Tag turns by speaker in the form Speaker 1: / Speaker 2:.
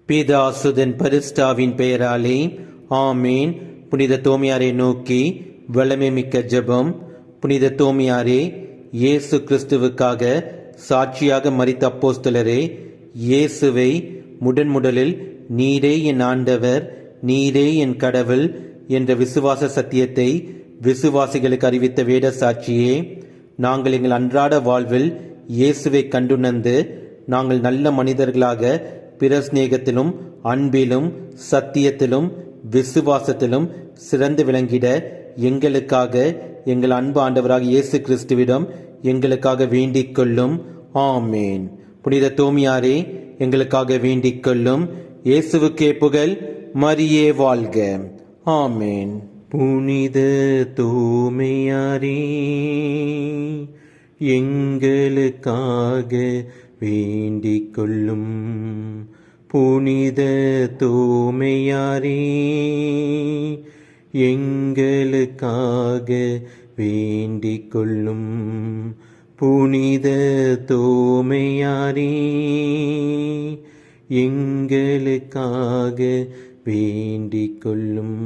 Speaker 1: பிதாசுதன் பரிசுத்தாவின் பெயராலே ஆமேன். புனித தோமையாரை நோக்கி வல்லமை மிக்க ஜெபம். புனித தோமையாரே, இயேசு கிறிஸ்துவுக்காக சாட்சியாக மரித்த அப்போஸ்தலரே, இயேசுவை முதலில் நீரே என் ஆண்டவர், நீரே என் கடவுள் என்ற விசுவாச சத்தியத்தை விசுவாசிகளுக்கு அறிவித்த வேத சாட்சியே, நாங்கள் எங்கள் அன்றாட வாழ்வில் இயேசுவை கண்டுணர்ந்து நாங்கள் நல்ல மனிதர்களாக பிரஸ்நேகத்திலும் அன்பிலும் சத்தியத்திலும் விசுவாசத்திலும் சிறந்து விளங்கிட எங்களுக்காக எங்கள் அன்பு ஆண்டவராக இயேசு கிறிஸ்துவிடம் எங்களுக்காக வேண்டிக் கொள்ளும். ஆமேன். புனித தோமையாரே, எங்களுக்காக வேண்டிக் கொள்ளும். இயேசுவுக்கே புகழ், மரியே வாழ்க. ஆமேன். புனித தோமையாரே, எங்களுக்காக வேண்டிக் கொள்ளும். புனித தோமையாரே, எங்களுக்காக வேண்டிக் கொள்ளும். புனித தோமையாரே, எங்களுக்காக வேண்டிக் கொள்ளும்.